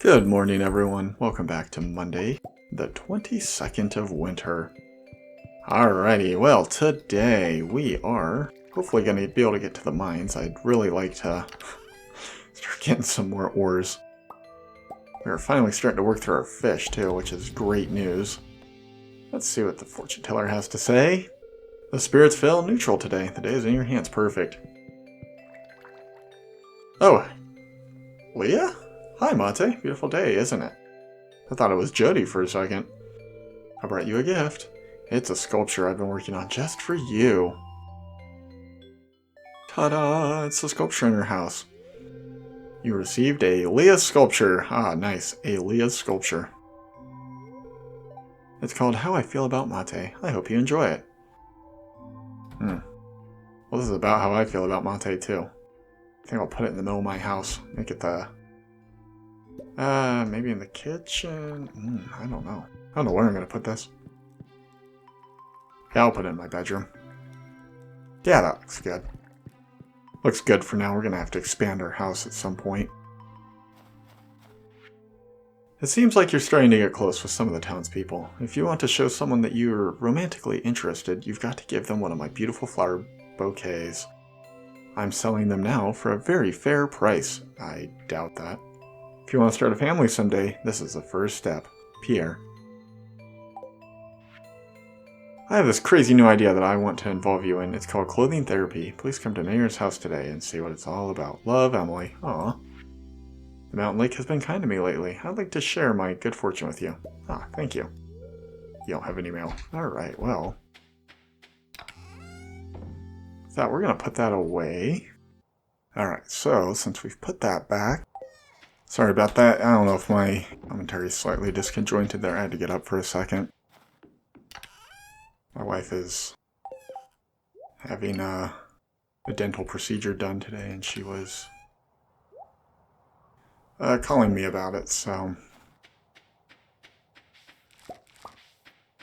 Good morning, everyone. Welcome back to Monday, the 22nd of winter. Alrighty, well, today we are hopefully going to be able to get to the mines. I'd really like to start getting some more ores. We're finally starting to work through our fish, too, which is great news. Let's see what the fortune teller has to say. The spirits fell neutral today. The day is in your hands. Perfect. Oh, Leah? Hi, Mate. Beautiful day, isn't it? I thought it was Jody for a second. I brought you a gift. It's a sculpture I've been working on just for you. Ta-da! It's a sculpture in your house. You received a Leah sculpture. Ah, nice. A Leah sculpture. It's called How I Feel About Mate. I hope you enjoy it. Well, this is about how I feel about Mate, too. I think I'll put it in the middle of my house. Make it the... maybe in the kitchen? I don't know. I don't know where I'm going to put this. Yeah, I'll put it in my bedroom. Yeah, that looks good. Looks good for now. We're going to have to expand our house at some point. It seems like you're starting to get close with some of the townspeople. If you want to show someone that you're romantically interested, you've got to give them one of my beautiful flower bouquets. I'm selling them now for a very fair price. I doubt that. If you want to start a family someday, this is the first step. Pierre. I have this crazy new idea that I want to involve you in. It's called clothing therapy. Please come to Mayor's house today and see what it's all about. Love, Emily. Aw. The mountain lake has been kind to me lately. I'd like to share my good fortune with you. Ah, thank you. You don't have an email. Alright, well. That we're going to put that away. Alright, so since we've put that back. Sorry about that. I don't know if my commentary is slightly disconjointed there. I had to get up for a second. My wife is having a dental procedure done today, and she was calling me about it, so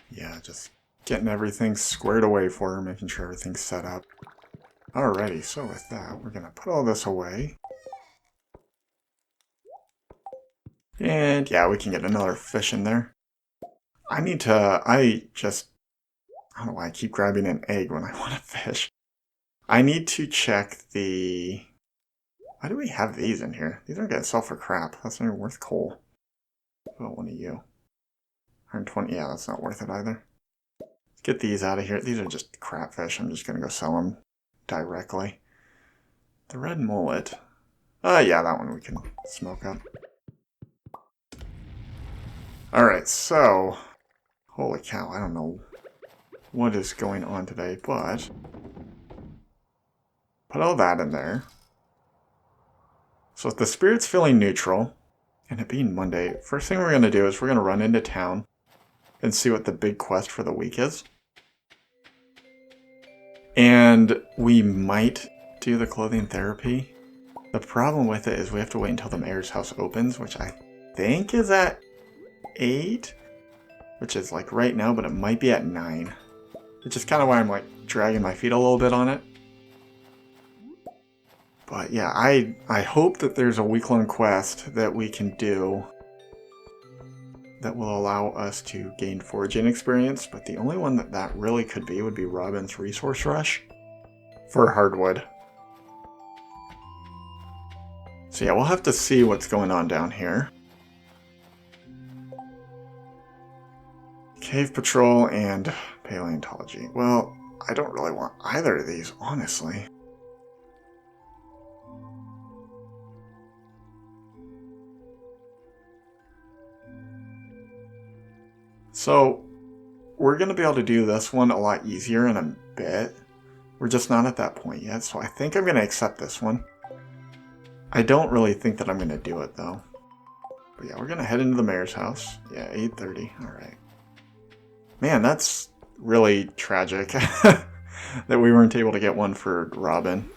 yeah, just getting everything squared away for her, making sure everything's set up. Alrighty, so with that, we're going to put all this away. And yeah, we can get another fish in there. I don't know why I keep grabbing an egg when I want a fish. I need to check the... Why do we have these in here? These aren't going to sell for crap. That's not even worth coal. What about one of you? 120, yeah, that's not worth it either. Let's get these out of here. These are just crap fish. I'm just going to go sell them directly. The red mullet. Yeah, that one we can smoke up. Alright, so... Holy cow, I don't know what is going on today, but... Put all that in there. So with the spirits feeling neutral, and it being Monday, first thing we're going to do is we're going to run into town and see what the big quest for the week is. And we might do the clothing therapy. The problem with it is we have to wait until the mayor's house opens, which I think is at 8, which is like right now, but it might be at 9. Which is kind of why I'm like dragging my feet a little bit on it. But yeah, I hope that there's a week-long quest that we can do that will allow us to gain foraging experience, but the only one that really could be would be Robin's Resource Rush for hardwood. So yeah, we'll have to see what's going on down here. Cave Patrol and Paleontology. Well, I don't really want either of these, honestly. So, we're going to be able to do this one a lot easier in a bit. We're just not at that point yet, so I think I'm going to accept this one. I don't really think that I'm going to do it, though. But yeah, we're going to head into the mayor's house. Yeah, 8:30. Alright. Man, that's really tragic that we weren't able to get one for Robin.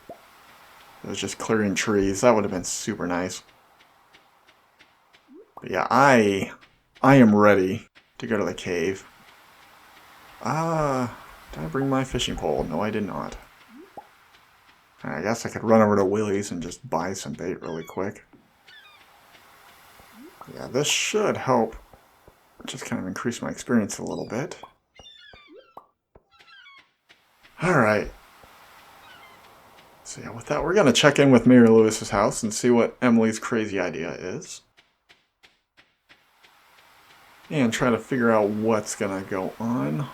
It was just clearing trees. That would have been super nice. But yeah, I am ready to go to the cave. Did I bring my fishing pole? No, I did not. I guess I could run over to Willie's and just buy some bait really quick. Yeah, this should help just kind of increase my experience a little bit. Alright. So yeah, with that, we're going to check in with Mary Lewis's house and see what Emily's crazy idea is. And try to figure out what's going to go on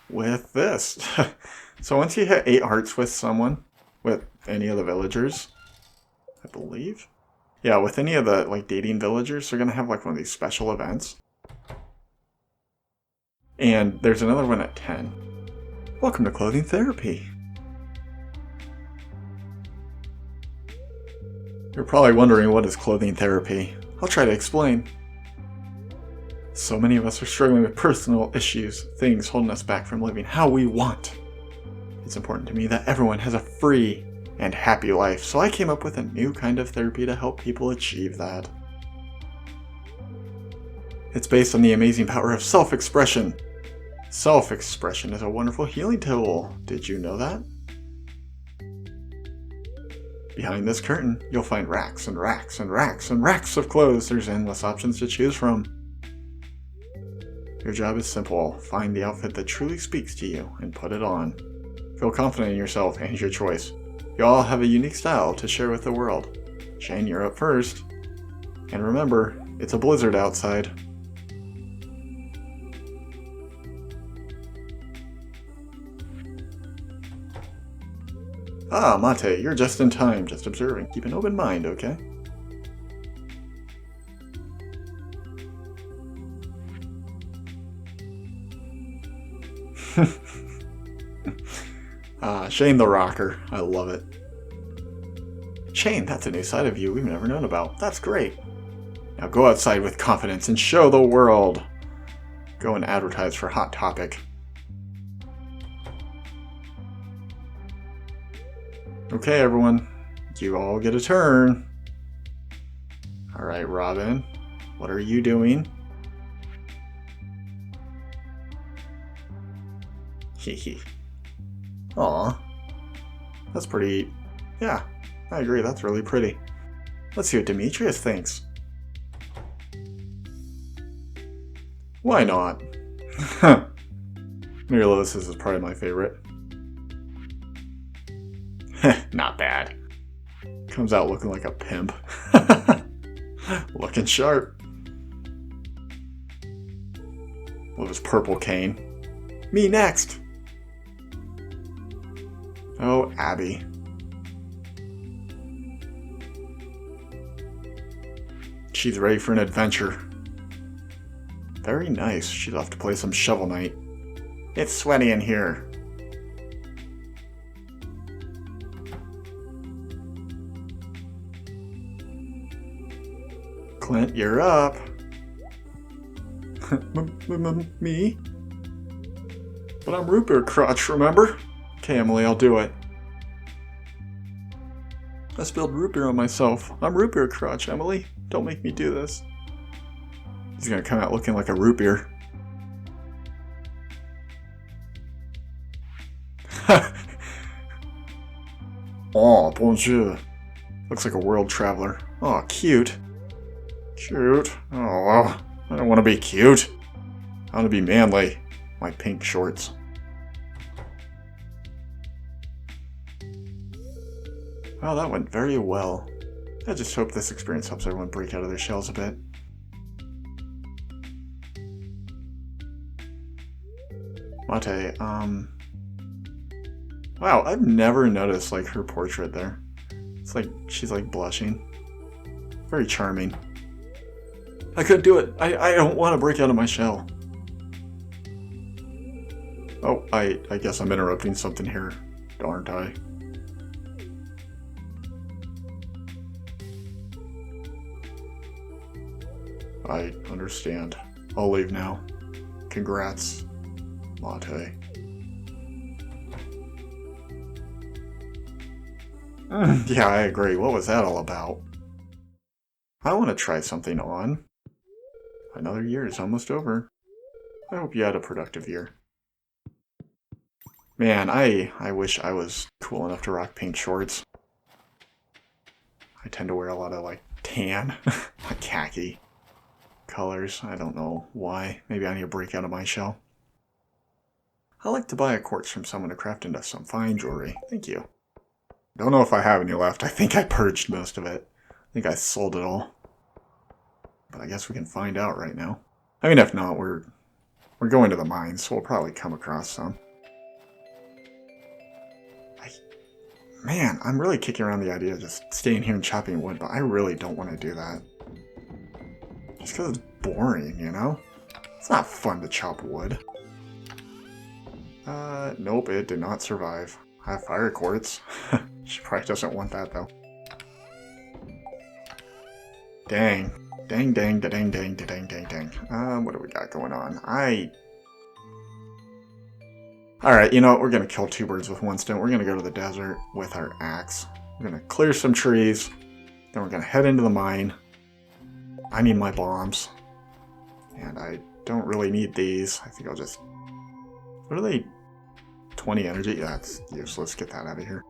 with this. So once you hit 8 hearts with someone, with any of the villagers, I believe. Yeah, with any of the like dating villagers, they're going to have like one of these special events. And there's another one at 10. Welcome to clothing therapy. You're probably wondering what is clothing therapy. I'll try to explain. So many of us are struggling with personal issues, things holding us back from living how we want. It's important to me that everyone has a free and happy life, so I came up with a new kind of therapy to help people achieve that. It's based on the amazing power of self-expression. Self-expression is a wonderful healing tool. Did you know that? Behind this curtain, you'll find racks and racks and racks and racks of clothes. There's endless options to choose from. Your job is simple. Find the outfit that truly speaks to you and put it on. Feel confident in yourself and your choice. You all have a unique style to share with the world. Shane, you're up first. And remember, it's a blizzard outside. Ah, Mate, you're just in time. Just observing. Keep an open mind, okay? Shane the Rocker. I love it. Shane, that's a new side of you we've never known about. That's great. Now go outside with confidence and show the world. Go and advertise for Hot Topic. Okay, everyone. You all get a turn. Alright, Robin. What are you doing? Hehe. Aw. That's pretty... Yeah, I agree, that's really pretty. Let's see what Demetrius thinks. Why not? Mary Lewis's is probably my favorite. Not bad. Comes out looking like a pimp. Looking sharp. With his purple cane. Me next! Oh, Abby. She's ready for an adventure. Very nice. She'll have to play some Shovel Knight. It's sweaty in here. Clint, you're up. Me? But I'm Root Beer Crotch, remember? Okay, Emily, I'll do it. I spilled root beer on myself. I'm Root Beer Crotch, Emily. Don't make me do this. He's gonna come out looking like a root beer. Oh, bonjour. Looks like a world traveler. Oh, cute. Cute. Oh, well, I don't want to be cute. I want to be manly. My pink shorts. Oh, that went very well. I just hope this experience helps everyone break out of their shells a bit. Mate, wow, I've never noticed, like, her portrait there. It's like, she's, like, blushing. Very charming. I couldn't do it! I don't want to break out of my shell. Oh, I guess I'm interrupting something here, aren't I? I understand. I'll leave now. Congrats, Mate. Yeah, I agree. What was that all about? I want to try something on. Another year is almost over. I hope you had a productive year. Man, I wish I was cool enough to rock pink shorts. I tend to wear a lot of, like, tan, like khaki. colors. I don't know why. Maybe I need to break out of my shell. I like to buy a quartz from someone to craft into some fine jewelry. Thank you. Don't know if I have any left. I think I purged most of it. I think I sold it all. But I guess we can find out right now. I mean, if not, we're going to the mines, so we'll probably come across some. Man, I'm really kicking around the idea of just staying here and chopping wood, but I really don't want to do that. Just because it's boring, you know? It's not fun to chop wood. Nope, it did not survive. I have fire quartz. She probably doesn't want that, though. Dang. Dang, dang, dang, dang, dang, dang, dang. What do we got going on? Alright, you know what? We're going to kill two birds with one stone. We're going to go to the desert with our axe. We're going to clear some trees. Then we're going to head into the mine. I need my bombs. And I don't really need these. I think I'll just... What are they? 20 energy? Yeah, that's useless. Get that out of here.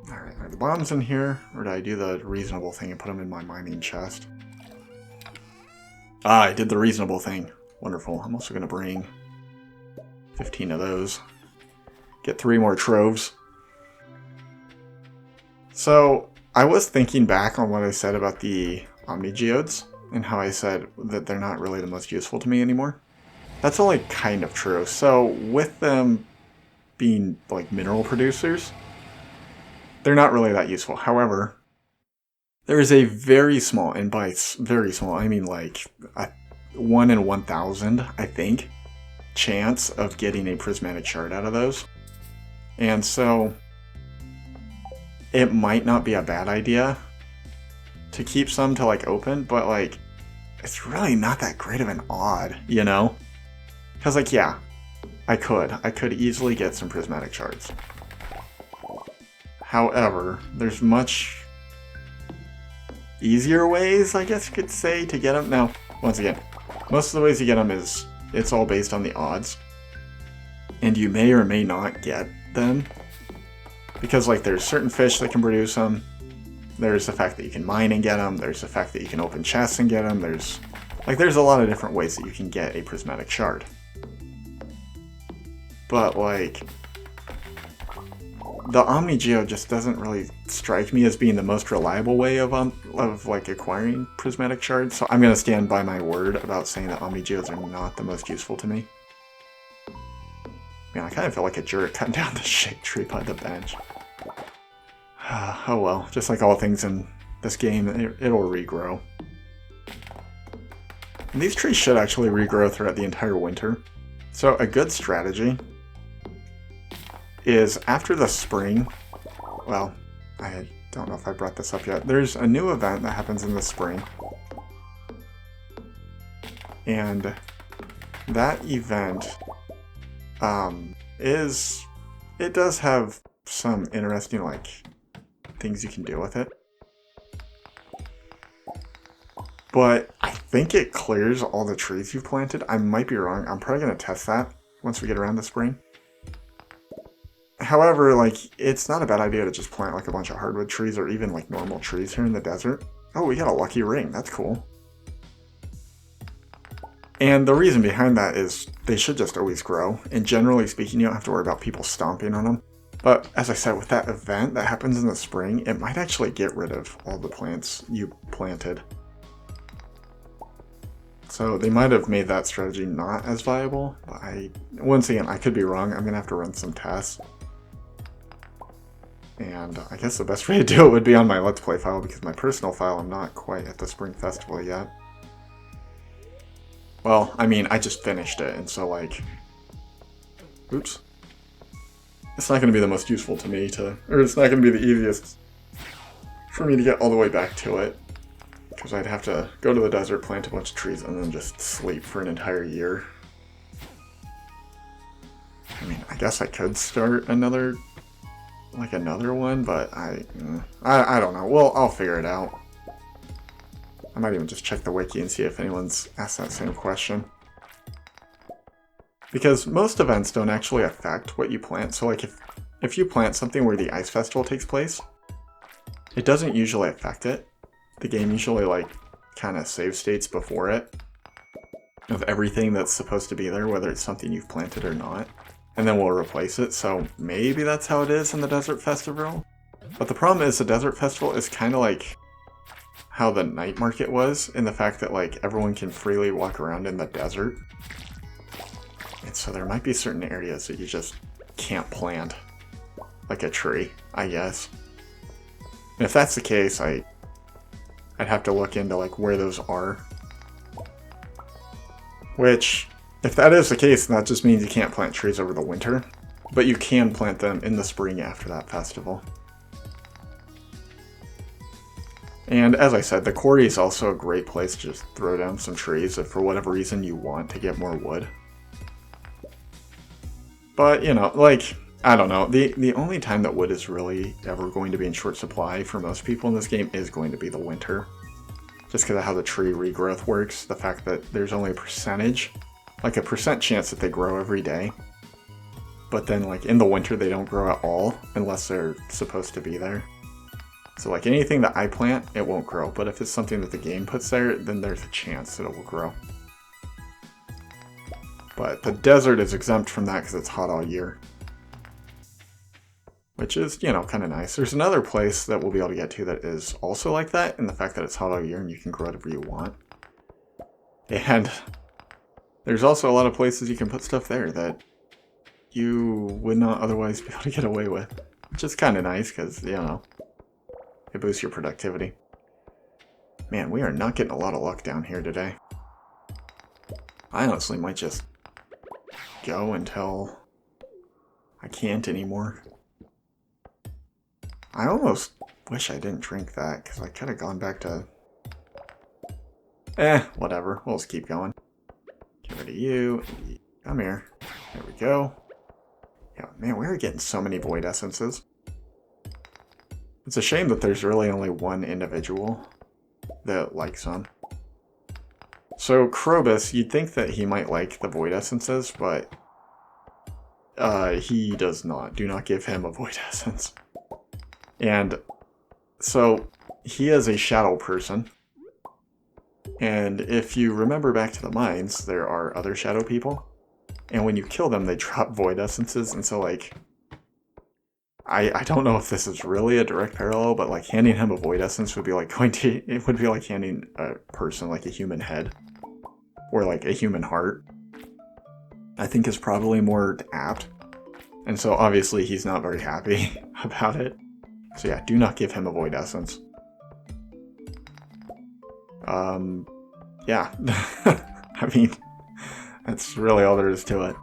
Alright, are the bombs in here? Or did I do the reasonable thing and put them in my mining chest? Ah, I did the reasonable thing. Wonderful. I'm also going to bring 15 of those. Get 3 more troves. So, I was thinking back on what I said about the omnigeodes, and how I said that they're not really the most useful to me anymore. That's only kind of true. So, with them being like mineral producers, they're not really that useful. However, there is a very small, and by very small, I mean like a 1 in 1,000, I think, chance of getting a prismatic shard out of those. And so it might not be a bad idea to keep some to like open, but like it's really not that great of an odd, you know? Because like, yeah, I could easily get some prismatic shards. However, there's much easier ways, I guess you could say, to get them. Now, once again, most of the ways you get them is it's all based on the odds, and you may or may not get them, because like there's certain fish that can produce them, there's the fact that you can mine and get them, there's the fact that you can open chests and get them, there's a lot of different ways that you can get a prismatic shard. But like, the Omnigeo just doesn't really strike me as being the most reliable way of like acquiring prismatic shards, so I'm going to stand by my word about saying that Omnigeodes are not the most useful to me. Man, I kind of feel like a jerk cutting down the shade tree by the bench. Oh well, just like all things in this game, it'll regrow. And these trees should actually regrow throughout the entire winter. So a good strategy is after the spring, well, I don't know if I brought this up yet, there's a new event that happens in the spring. And that event it does have some interesting like things you can do with it. But I think it clears all the trees you've planted. I might be wrong. I'm probably going to test that once we get around the spring. However, like, it's not a bad idea to just plant like a bunch of hardwood trees or even like normal trees here in the desert. Oh, we got a lucky ring. That's cool. And the reason behind that is they should just always grow. And generally speaking, you don't have to worry about people stomping on them. But as I said, with that event that happens in the spring, it might actually get rid of all the plants you planted. So they might have made that strategy not as viable. But once again, I could be wrong. I'm going to have to run some tests. And I guess the best way to do it would be on my Let's Play file, because my personal file, I'm not quite at the Spring Festival yet. Well, I mean, I just finished it, and so like... Oops. It's not going to be the most useful to me to... Or it's not going to be the easiest for me to get all the way back to it. Because I'd have to go to the desert, plant a bunch of trees, and then just sleep for an entire year. I mean, I guess I could start another one, but I don't know. Well, I'll figure it out. I might even just check the wiki and see if anyone's asked that same question. Because most events don't actually affect what you plant. So like if you plant something where the Ice Festival takes place, it doesn't usually affect it. The game usually like kind of save states before it of everything that's supposed to be there, whether it's something you've planted or not. And then we'll replace it, so maybe that's how it is in the Desert Festival. But the problem is the Desert Festival is kind of like how the night market was, in the fact that like everyone can freely walk around in the desert. And so there might be certain areas that you just can't plant. Like a tree, I guess. And if that's the case, I'd have to look into like where those are. Which, if that is the case, then that just means you can't plant trees over the winter. But you can plant them in the spring after that festival. And as I said, the quarry is also a great place to just throw down some trees if for whatever reason you want to get more wood. But, you know, like, I don't know. The only time that wood is really ever going to be in short supply for most people in this game is going to be the winter. Just because of how the tree regrowth works. The fact that there's only a percentage, like a % chance that they grow every day. But then, like, in the winter they don't grow at all unless they're supposed to be there. So like anything that I plant, it won't grow. But if it's something that the game puts there, then there's a chance that it will grow. But the desert is exempt from that because it's hot all year. Which is, you know, kind of nice. There's another place that we'll be able to get to that is also like that, in the fact that it's hot all year and you can grow whatever you want. And there's also a lot of places you can put stuff there that you would not otherwise be able to get away with. Which is kind of nice because, you know, it boosts your productivity. Man, we are not getting a lot of luck down here today. I honestly might just go until I can't anymore. I almost wish I didn't drink that, because I could have gone back to... whatever. We'll just keep going. Get rid of you. Come here. There we go. Yeah, man, we are getting so many void essences. It's a shame that there's really only one individual that likes them. So, Krobus, you'd think that he might like the void essences, but he does not. Do not give him a void essence. And so, he is a shadow person. And if you remember back to the mines, there are other shadow people. And when you kill them, they drop void essences. And so, like, I don't know if this is really a direct parallel, but like handing him a void essence would be like it would be like handing a person like a human head. Or like a human heart. I think is probably more apt. And so obviously he's not very happy about it. So yeah, do not give him a void essence. Yeah. I mean, that's really all there is to it.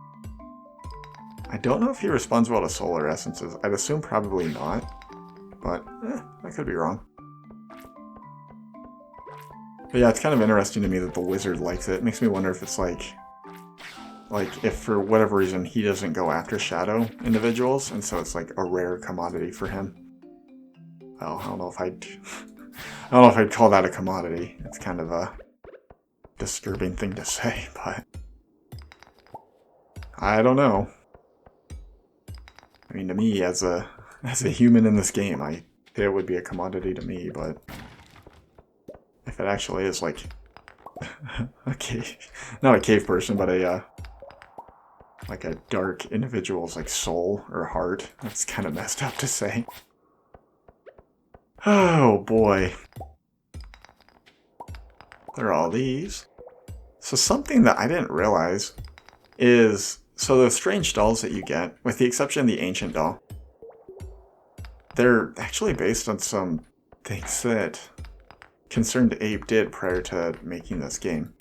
I don't know if he responds well to solar essences. I'd assume probably not. But, I could be wrong. But yeah, it's kind of interesting to me that the wizard likes it. It makes me wonder if it's like if for whatever reason he doesn't go after shadow individuals, and so it's like a rare commodity for him. Well, I don't know if I'd call that a commodity. It's kind of a disturbing thing to say, but I don't know. I mean, to me, as a human in this game, it would be a commodity to me, but if it actually is like a cave, not a cave person, but like a dark individual's like soul or heart, that's kind of messed up to say. Oh boy. There are all these. So something that I didn't realize is, so those strange dolls that you get, with the exception of the ancient doll, they're actually based on some things that Concerned Ape did prior to making this game.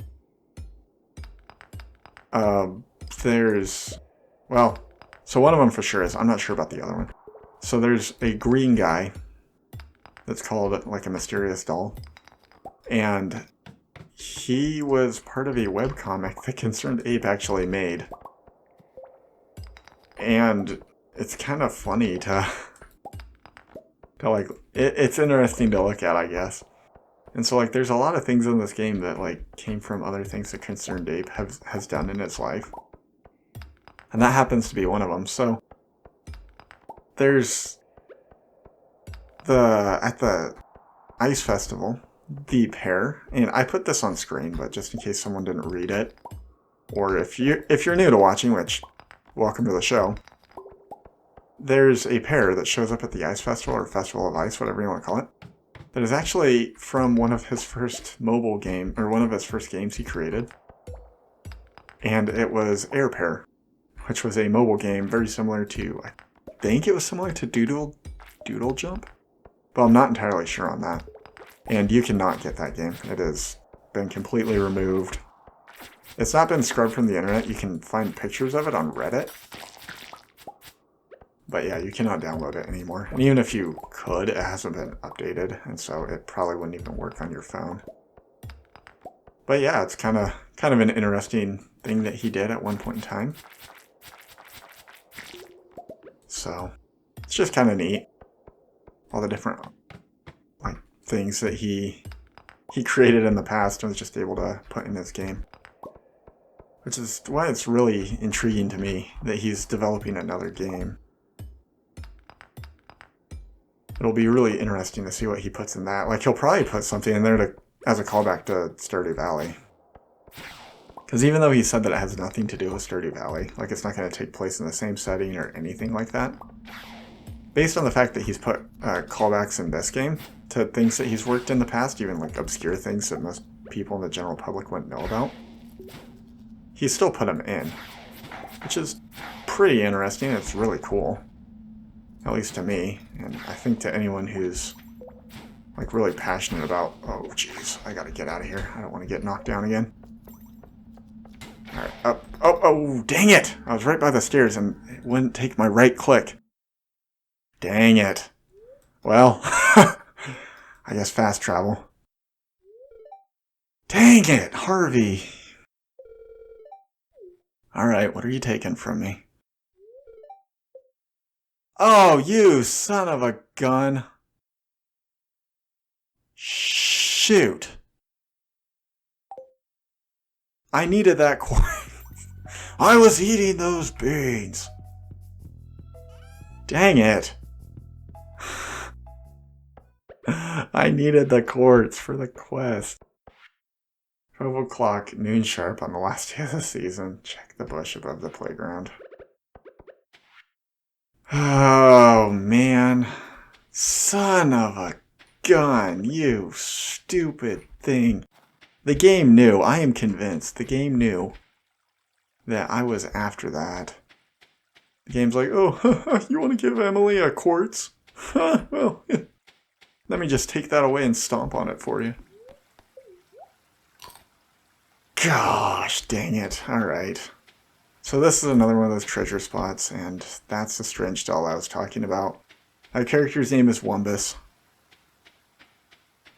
Well, so one of them for sure is, I'm not sure about the other one. So there's a green guy that's called like a mysterious doll. And he was part of a webcomic that Concerned Ape actually made. And it's kind of funny to like, it's interesting to look at, I guess. And so like there's a lot of things in this game that like came from other things that Concerned Ape has done in its life. And that happens to be one of them. So there's at the Ice Festival, the pair, and I put this on screen, but just in case someone didn't read it, or if you're new to watching, which, welcome to the show, there's a pair that shows up at the Ice Festival, or Festival of Ice, whatever you want to call it, that is actually from one of his first mobile game, or one of his first games he created, and it was Air Pair, which was a mobile game very similar to, I think it was similar to Doodle Jump, but I'm not entirely sure on that. And you cannot get that game. It has been completely removed. It's not been scrubbed from the internet. You can find pictures of it on Reddit. But yeah, you cannot download it anymore. And even if you could, it hasn't been updated, and so it probably wouldn't even work on your phone. But yeah, it's kind of an interesting thing that he did at one point in time. So it's just kind of neat. All the different things that he created in the past and was just able to put in his game. Which is why it's really intriguing to me that he's developing another game. It'll be really interesting to see what he puts in that. Like, he'll probably put something in there as a callback to Stardew Valley. Because even though he said that it has nothing to do with Stardew Valley, like it's not going to take place in the same setting or anything like that, based on the fact that he's put callbacks in this game to things that he's worked in the past, even like obscure things that most people in the general public wouldn't know about, he still put them in, which is pretty interesting. It's really cool, at least to me, and I think to anyone who's like really passionate about, oh jeez, I gotta get out of here, I don't want to get knocked down again. Alright, up, oh, dang it! I was right by the stairs and it wouldn't take my right click. Dang it. Well, I guess fast travel. Dang it, Harvey. Alright, what are you taking from me? Oh, you son of a gun. Shoot. I needed that coin. I was eating those beans. Dang it. I needed the quartz for the quest. 12 o'clock, noon sharp on the last day of the season. Check the bush above the playground. Oh, man. Son of a gun, you stupid thing. The game knew, I am convinced, the game knew that I was after that. The game's like, oh, you want to give Emily a quartz? Well, let me just take that away and stomp on it for you. Gosh, dang it. Alright. So this is another one of those treasure spots, and that's the strange doll I was talking about. Our character's name is Wumbus.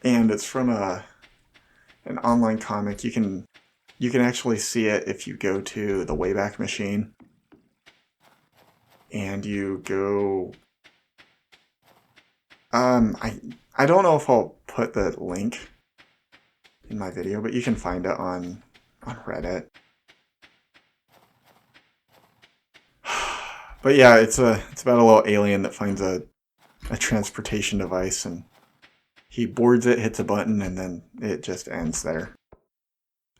And it's from an online comic. You can actually see it if you go to the Wayback Machine. And you go... I don't know if I'll put the link in my video, but you can find it on Reddit. But yeah, it's about a little alien that finds a transportation device, and he boards it, hits a button, and then it just ends there.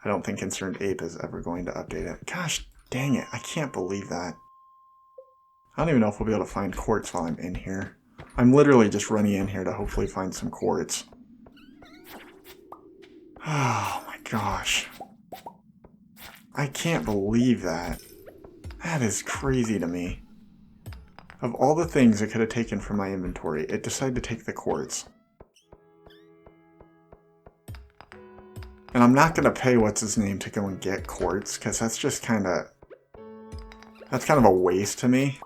I don't think Concerned Ape is ever going to update it. Gosh dang it, I can't believe that. I don't even know if we'll be able to find quartz while I'm in here. I'm literally just running in here to hopefully find some quartz. Oh my gosh. I can't believe that. That is crazy to me. Of all the things it could have taken from my inventory, it decided to take the quartz. And I'm not going to pay what's-his-name to go and get quartz, because that's just kind of... That's kind of a waste to me.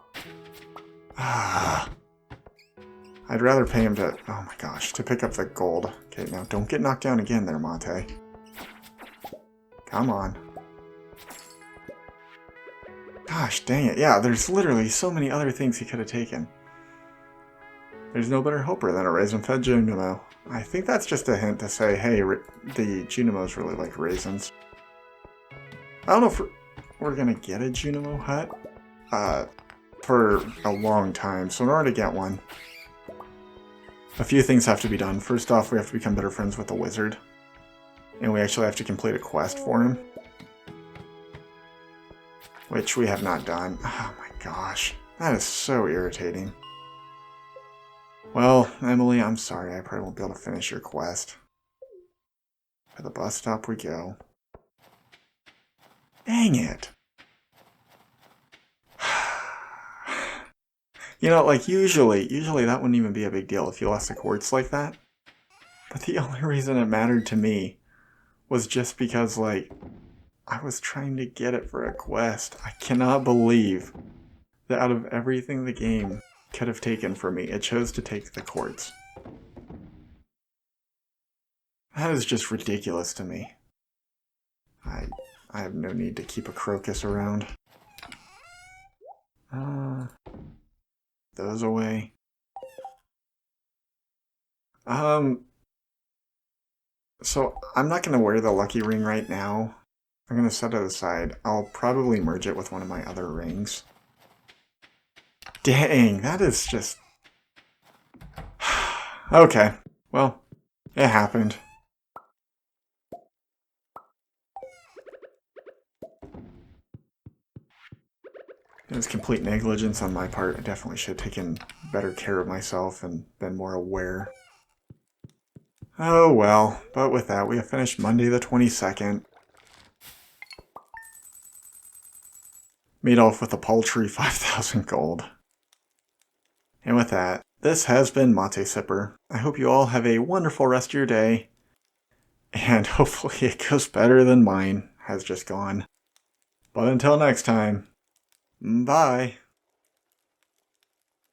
I'd rather pay him to... Oh my gosh, to pick up the gold. Okay, now don't get knocked down again there, Monte. Come on. Gosh dang it. Yeah, there's literally so many other things he could have taken. There's no better helper than a raisin-fed Junimo. I think that's just a hint to say, hey, the Junimos really like raisins. I don't know if we're gonna get a Junimo hut for a long time, so in order to get one, A few things have to be done. First off, we have to become better friends with the wizard. And we actually have to complete a quest for him. Which we have not done. Oh my gosh. That is so irritating. Well, Emily, I'm sorry. I probably won't be able to finish your quest. To the bus stop we go. Dang it. You know, like usually that wouldn't even be a big deal if you lost the quartz like that. But the only reason it mattered to me was just because, like, I was trying to get it for a quest. I cannot believe that out of everything the game could have taken from me, it chose to take the quartz. That is just ridiculous to me. I have no need to keep a crocus around. Those away. So I'm not going to wear the lucky ring right now. I'm going to set it aside. I'll probably merge it with one of my other rings. Dang, that is just... Okay, well, it happened. It was complete negligence on my part. I definitely should have taken better care of myself and been more aware. Oh well, but with that, we have finished Monday the 22nd. Made off with a paltry 5,000 gold. And with that, this has been Mate Sipper. I hope you all have a wonderful rest of your day. And hopefully it goes better than mine has just gone. But until next time, bye.